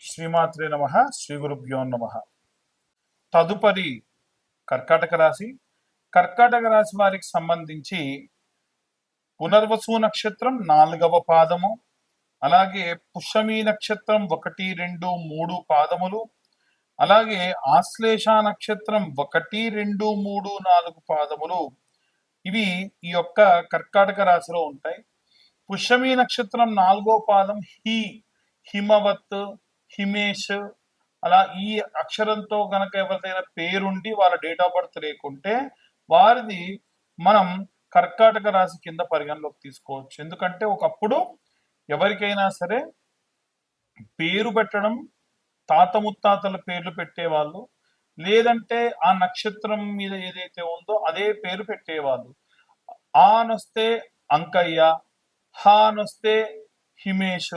శ్రీమాత్రే నమ. శ్రీ గురుభ్యో నమ. తదుపరి కర్కాటక రాశి. కర్కాటక రాశి వారికి సంబంధించి పునర్వసు నక్షత్రం 4వ పాదము, అలాగే పుష్యమి నక్షత్రం 1, 2, 3 పాదములు, అలాగే ఆశ్లేష నక్షత్రం 1, 2, 3, 4 పాదములు ఇవి ఈ యొక్క కర్కాటక రాశిలో ఉంటాయి. పుష్యమి నక్షత్రం 4వ పాదం హిమవత్, హిమేష్, అలా ఈ అక్షరంతో గనక ఎవరిదైనా పేరుండి వాళ్ళ డేట్ ఆఫ్ బర్త్ లేకుంటే వారిది మనం కర్కాటక రాశి కింద పరిగణలోకి తీసుకోవచ్చు. ఎందుకంటే ఒకప్పుడు ఎవరికైనా సరే పేరు పెట్టడం తాత ముత్తాతల పేర్లు పెట్టేవాళ్ళు, లేదంటే ఆ నక్షత్రం మీద ఏదైతే ఉందో అదే పేరు పెట్టేవాళ్ళు. ఆనొస్తే అంకయ్య, హానొస్తే హిమేష్,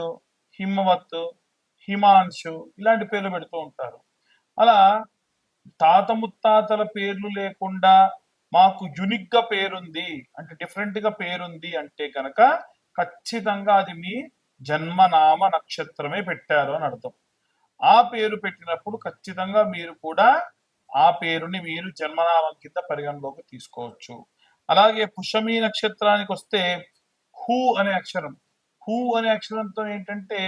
హిమవత్, హిమాంశు ఇలాంటి పేర్లు పెడుతూ ఉంటారు. అలా తాత ముత్తాతల పేర్లు లేకుండా మాకు యునిక్ గా పేరుంది అంటే డిఫరెంట్ గా పేరుంది అంటే కనుక ఖచ్చితంగా అది మీ జన్మనామ నక్షత్రమే పెట్టారు అని అర్థం. ఆ పేరు పెట్టినప్పుడు ఖచ్చితంగా మీరు కూడా ఆ పేరుని మీరు జన్మనామం కింద పరిగణలోకి తీసుకోవచ్చు. అలాగే పుష్యమి నక్షత్రానికి వస్తే హూ అనే అక్షరం. హూ అనే అక్షరంతో ఏంటంటే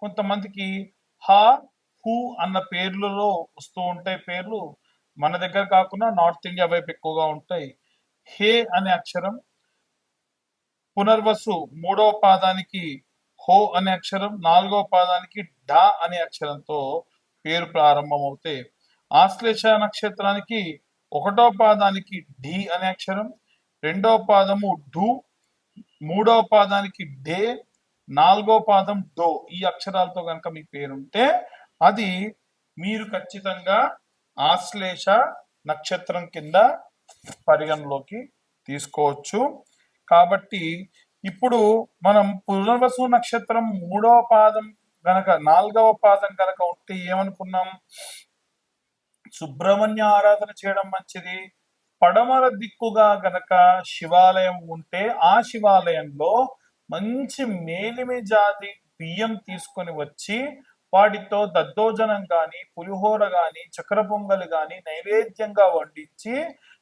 కొంతమందికి హా, హూ అన్న పేర్లలో వస్తూ ఉంటాయి పేర్లు. మన దగ్గర కాకుండా నార్త్ ఇండియా వైపు ఎక్కువగా ఉంటాయి. హే అనే అక్షరం. పునర్వసు 3వ పాదానికి హో అనే అక్షరం, 4వ పాదానికి డా అనే అక్షరంతో పేరు ప్రారంభమవుతాయి. ఆశ్లేష నక్షత్రానికి 1వ పాదానికి డి అనే అక్షరం, 2వ పాదము డు, 3వ పాదానికి డే, 4వ పాదం డో. ఈ అక్షరాలతో కనుక మీ పేరుంటే అది మీరు ఖచ్చితంగా ఆశ్లేష నక్షత్రం కింద పరిగణలోకి తీసుకోవచ్చు. కాబట్టి ఇప్పుడు మనం పునర్వసు నక్షత్రం 3వ పాదం గనక 4వ పాదం గనక ఉంటే ఏమనుకున్నాం? సుబ్రహ్మణ్య ఆరాధన చేయడం మంచిది. పడమర దిక్కుగా గనక శివాలయం ఉంటే ఆ శివాలయంలో మంచి మేలిమి జాతి బియ్యం తీసుకొని వచ్చి వాటితో దద్దోజనం గాని, పులిహోర గాని, చక్ర పొంగలి గాని నైవేద్యంగా వండించి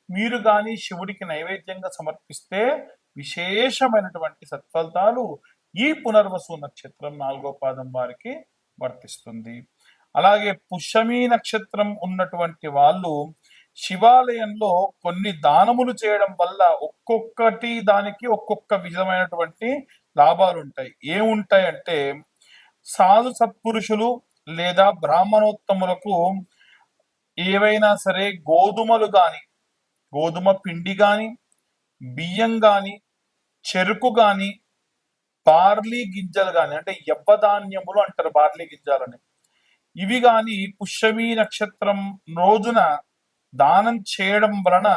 మీరు గాని శివుడికి నైవేద్యంగా సమర్పిస్తే విశేషమైనటువంటి సత్ఫలితాలు ఈ పునర్వసు నక్షత్రం 4వ పాదం వారికి వర్తిస్తుంది. అలాగే పుష్యమి నక్షత్రం ఉన్నటువంటి వాళ్ళు శివాలయంలో కొన్ని దానములు చేయడం వల్ల ఒక్కొక్కటి దానికి ఒక్కొక్క విధమైనటువంటి లాభాలు ఉంటాయి. ఏముంటాయంటే సాధు సత్పురుషులు లేదా బ్రాహ్మణోత్తములకు ఏవైనా సరే గోధుమలు గాని, గోధుమ పిండి గాని, బియ్యం గాని, చెరుకు గాని, బార్లీ గింజలు గాని అంటే యవ్వధాన్యములు అంటారు బార్లీ గింజలని, ఇవి గాని పుష్యమి నక్షత్రం రోజున దానం చేయడం వలన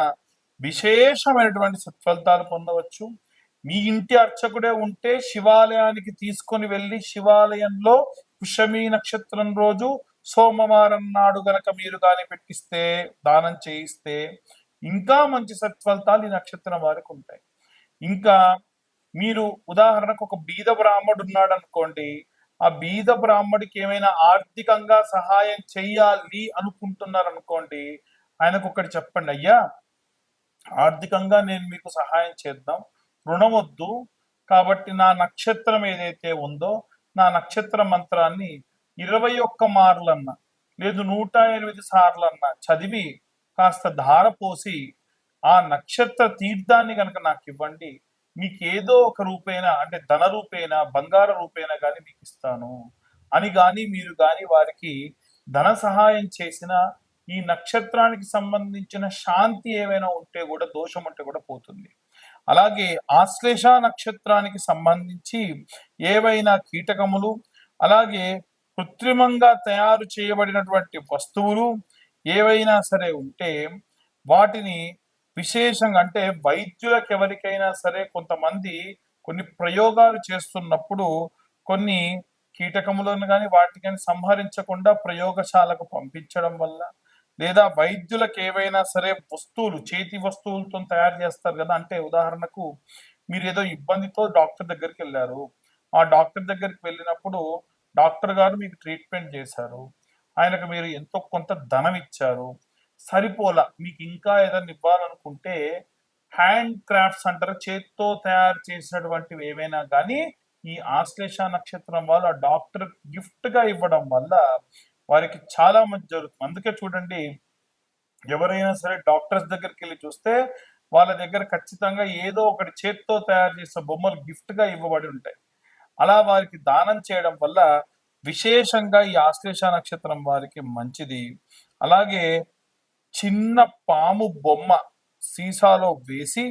విశేషమైనటువంటి సత్ఫలితాలు పొందవచ్చు. మీ ఇంటి అర్చకుడే ఉంటే శివాలయానికి తీసుకొని వెళ్ళి శివాలయంలో పుష్యమి నక్షత్రం రోజు సోమవారం నాడు గనక మీరు గాని పెట్టిస్తే, దానం చేయిస్తే ఇంకా మంచి సత్ఫలితాలు ఈ నక్షత్రం వారికి ఉంటాయి. ఇంకా మీరు ఉదాహరణకు ఒక బీద బ్రాహ్మడు ఉన్నాడు అనుకోండి, ఆ బీద బ్రాహ్మడికి ఏమైనా ఆర్థికంగా సహాయం చెయ్యాలి అనుకుంటున్నారు అనుకోండి, ఆయనకు ఒకటి చెప్పండి, అయ్యా ఆర్థికంగా నేను మీకు సహాయం చేద్దాం, రుణం వద్దు, కాబట్టి నా నక్షత్రం ఏదైతే ఉందో నా నక్షత్ర మంత్రాన్ని 21 మార్లన్నా లేదు 108 సార్లన్నా చదివి కాస్త ధార పోసి ఆ నక్షత్ర తీర్థాన్ని కనుక నాకు ఇవ్వండి, మీకు ఏదో ఒక రూపేణ అంటే ధన రూపేణ, బంగార రూపేణ కానీ మీకు ఇస్తాను అని కానీ మీరు కానీ వారికి ధన సహాయం చేసిన ఈ నక్షత్రానికి సంబంధించిన శాంతి ఏమైనా ఉంటే కూడా, దోషం ఉంటే కూడా పోతుంది. అలాగే ఆశ్లేష నక్షత్రానికి సంబంధించి ఏవైనా కీటకములు, అలాగే కృత్రిమంగా తయారు చేయబడినటువంటి వస్తువులు ఏవైనా సరే ఉంటే వాటిని విశేషంగా అంటే వైద్యులకు ఎవరికైనా సరే కొంతమంది కొన్ని ప్రయోగాలు చేస్తున్నప్పుడు కొన్ని కీటకములను కానీ వాటిని కానీ సంహరించకుండా ప్రయోగశాలకు పంపించడం వల్ల, లేదా వైద్యులకు ఏవైనా సరే వస్తువులు చేతి వస్తువులతో తయారు చేస్తారు కదా, అంటే ఉదాహరణకు మీరు ఏదో ఇబ్బందితో డాక్టర్ దగ్గరికి వెళ్ళారు, ఆ డాక్టర్ దగ్గరికి వెళ్ళినప్పుడు డాక్టర్ గారు మీకు ట్రీట్మెంట్ చేశారు, ఆయనకు మీరు ఎంతో కొంత ధనం ఇచ్చారు, సరిపోలా, మీకు ఇంకా ఏదైనా ఇవ్వాలనుకుంటే హ్యాండ్ క్రాఫ్ట్స్ అంటారు, చేత్తో తయారు చేసినటువంటివి ఏవైనా కానీ ఈ ఆశ్లేష నక్షత్రం వాళ్ళు ఆ డాక్టర్ గిఫ్ట్ గా ఇవ్వడం వల్ల వారికి చాలా మంచి జరుగుతుంది. అందుకే చూడండి, ఎవరైనా సరే డాక్టర్స్ దగ్గరికి వెళ్ళి చూస్తే వాళ్ళ దగ్గర ఖచ్చితంగా ఏదో ఒకటి చేత్తో తయారు చేసిన బొమ్మలు గిఫ్ట్ గా ఇవ్వబడి ఉంటాయి. అలా వారికి దానం చేయడం వల్ల విశేషంగా ఈ ఆశ్లేష నక్షత్రం వారికి మంచిది. అలాగే చిన్న పాము బొమ్మ సీసాలో వేసి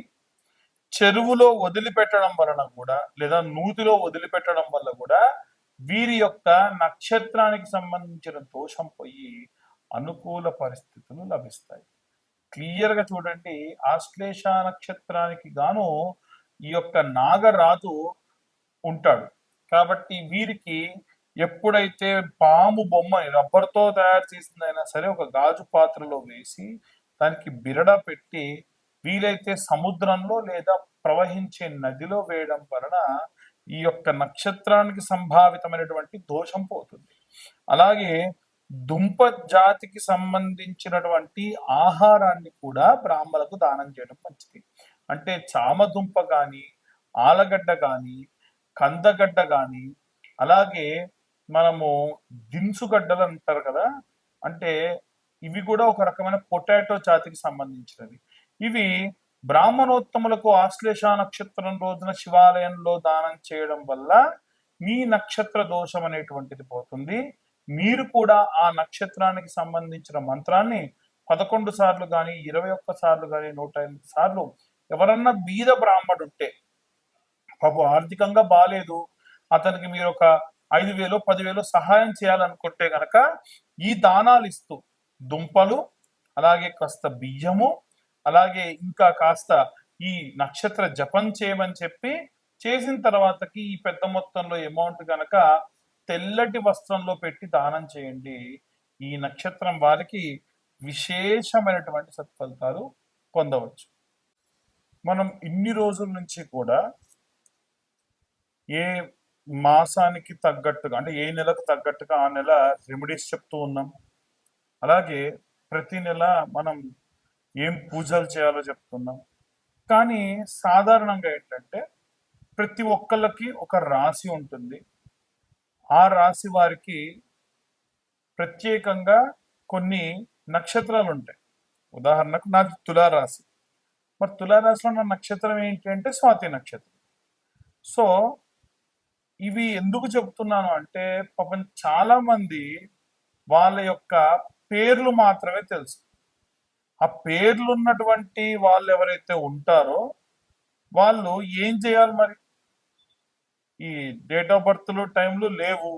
చెరువులో వదిలిపెట్టడం వలన కూడా, లేదా నూతిలో వదిలిపెట్టడం వల్ల కూడా వీరి యొక్క నక్షత్రానికి సంబంధించిన దోషం పోయి అనుకూల పరిస్థితులు లభిస్తాయి. క్లియర్ గా చూడండి, ఆశ్లేష నక్షత్రానికి గాను ఈ యొక్క నాగరాజు ఉంటాడు. కాబట్టి వీరికి ఎప్పుడైతే పాము బొమ్మని రబ్బర్తో తయారు చేసిందైనా సరే ఒక గాజు పాత్రలో వేసి దానికి బిరడ పెట్టి వీలైతే సముద్రంలో లేదా ప్రవహించే నదిలో వేయడం వలన ఈ యొక్క నక్షత్రానికి సంభావితమైనటువంటి దోషం పోతుంది. అలాగే దుంప జాతికి సంబంధించినటువంటి ఆహారాన్ని కూడా బ్రాహ్మణులకు దానం చేయడం మంచిది. అంటే చామదుంప కానీ, ఆలగడ్డ కానీ, కందగడ్డ కానీ, అలాగే మనము దినుసుగడ్డలు అంటారు కదా, అంటే ఇవి కూడా ఒక రకమైన పొటాటో జాతికి సంబంధించినవి. ఇవి బ్రాహ్మణోత్తములకు ఆశ్లేష నక్షత్రం రోజున శివాలయంలో దానం చేయడం వల్ల మీ నక్షత్ర దోషం అనేటువంటిది పోతుంది. మీరు కూడా ఆ నక్షత్రానికి సంబంధించిన మంత్రాన్ని 11 సార్లు కానీ, 21 సార్లు కానీ, 108 సార్లు ఎవరన్నా బీద బ్రాహ్మడు ఉంటే, పాపం ఆర్థికంగా బాలేదు, అతనికి మీరు ఒక 5,000 10,000 సహాయం చేయాలనుకుంటే గనక ఈ దానాలు ఇస్తూ దుంపలు, అలాగే కాస్త బియ్యము, అలాగే ఇంకా కాస్త ఈ నక్షత్ర జపం చేయమని చెప్పి చేసిన తర్వాతకి ఈ పెద్ద మొత్తంలో అమౌంట్ గనక తెల్లటి వస్త్రంలో పెట్టి దానం చేయండి. ఈ నక్షత్రం వారికి విశేషమైనటువంటి సత్ఫలితాలు పొందవచ్చు. మనం ఇన్ని రోజుల నుంచి కూడా ఏ మాసానికి తగ్గట్టుగా, అంటే ఏ నెలకు తగ్గట్టుగా ఆ నెల రెమెడీస్ చెప్తూ ఉన్నాం. అలాగే ప్రతి నెల మనం ఏం పూజలు చేయాలో చెప్తున్నాం. కానీ సాధారణంగా ఏంటంటే ప్రతి ఒక్కళ్ళకి ఒక రాశి ఉంటుంది. ఆ రాశి వారికి ప్రత్యేకంగా కొన్ని నక్షత్రాలు ఉంటాయి. ఉదాహరణకు నాది తులారాశి. మరి తులారాశిలో నా నక్షత్రం ఏంటి అంటే స్వాతి నక్షత్రం. సో ఇవి ఎందుకు చెప్తున్నాను అంటే, పాపం చాలా మంది వాళ్ళ యొక్క పేర్లు మాత్రమే తెలుసు. ఆ పేర్లు ఉన్నటువంటి వాళ్ళు ఎవరైతే ఉంటారో వాళ్ళు ఏం చేయాలి మరి? ఈ డేట్ ఆఫ్ బర్త్లు టైంలు లేవు.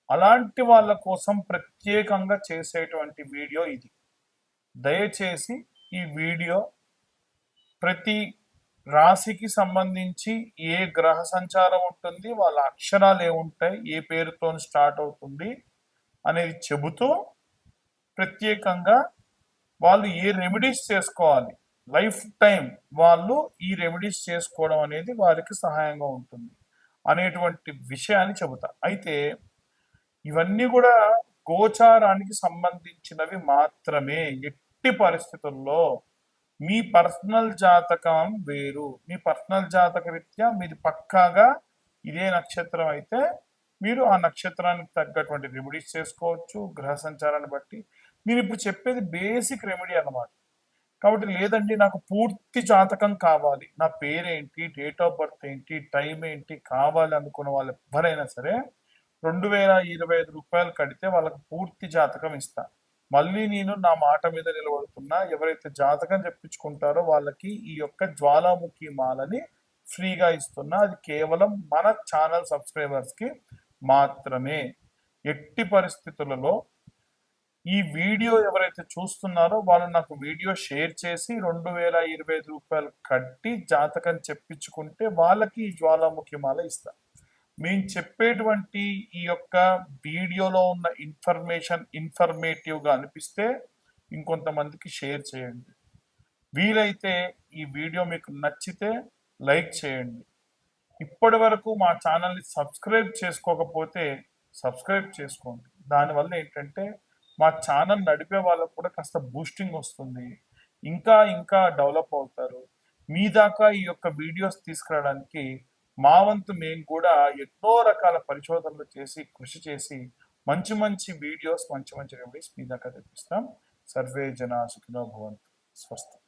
అలాంటి వాళ్ళ కోసం ప్రత్యేకంగా చేసేటువంటి వీడియో ఇది. దయచేసి ఈ వీడియో ప్రతి రాశికి సంబంధించి ఏ గ్రహ సంచారం ఉంటుంది, వాళ్ళ అక్షరాలు ఏముంటాయి, ఏ పేరుతో స్టార్ట్ అవుతుంది అనేది చెబుతూ ప్రత్యేకంగా వాళ్ళు ఏ రెమెడీస్ చేసుకోవాలి, లైఫ్ టైం వాళ్ళు ఈ రెమెడీస్ చేసుకోవడం అనేది వారికి సహాయంగా ఉంటుంది అనేటువంటి విషయాన్ని చెబుతా. అయితే ఇవన్నీ కూడా గోచారానికి సంబంధించినవి మాత్రమే. ఎట్టి పరిస్థితుల్లో మీ పర్సనల్ జాతకం వేరు. మీ పర్సనల్ జాతక రీత్యా మీది పక్కాగా ఇదే నక్షత్రం అయితే మీరు ఆ నక్షత్రానికి తగ్గటువంటి రెమెడీస్ చేసుకోవచ్చు గ్రహ సంచారాన్ని బట్టి. నేను ఇప్పుడు చెప్పేది బేసిక్ రెమెడీ అన్నమాట. కాబట్టి లేదండి నాకు పూర్తి జాతకం కావాలి, నా పేరేంటి, డేట్ ఆఫ్ బర్త్ ఏంటి, టైం ఏంటి కావాలి అనుకున్న వాళ్ళు ఎవరైనా సరే 2,025 రూపాయలు కడితే వాళ్ళకి పూర్తి జాతకం ఇస్తా. మళ్ళీ నేను నా మాట మీద నిలబడుతున్నా, ఎవరైతే జాతకం చెప్పించుకుంటారో వాళ్ళకి ఈ యొక్క జ్వాలాముఖి మాలని ఫ్రీగా ఇస్తున్నా. అది కేవలం మన ఛానల్ సబ్స్క్రైబర్స్ కి మాత్రమే. ఎట్టి పరిస్థితులలో ఈ వీడియో ఎవరైతే చూస్తున్నారో వాళ్ళు నాకు వీడియో షేర్ చేసి 2,025 రూపాయలు కట్టి జాతకం చెప్పించుకుంటే వాళ్ళకి ఈ జ్వాలాముఖి మాల ఇస్తా. మేము చెప్పేటువంటి ఈ యొక్క వీడియోలో ఉన్న ఇన్ఫర్మేషన్ ఇన్ఫర్మేటివ్గా అనిపిస్తే ఇంకొంతమందికి షేర్ చేయండి. వీలైతే ఈ వీడియో మీకు నచ్చితే లైక్ చేయండి. ఇప్పటి వరకు మా ఛానల్ని సబ్స్క్రైబ్ చేసుకోకపోతే సబ్స్క్రైబ్ చేసుకోండి. దానివల్ల ఏంటంటే మా ఛానల్ నడిపే వాళ్ళకు కూడా కాస్త బూస్టింగ్ వస్తుంది. ఇంకా ఇంకా డెవలప్ అవుతారు. మీ దాకా ఈ యొక్క వీడియోస్ తీసుకురావడానికి మా వంతు మేము కూడా ఎన్నో రకాల పరిశోధనలు చేసి, కృషి చేసి మంచి మంచి వీడియోస్, మంచి మంచి రెమెడీస్ మీ దాకా తెప్పిస్తాం. సర్వే జన సుఖినో భవంతు. స్వస్తి.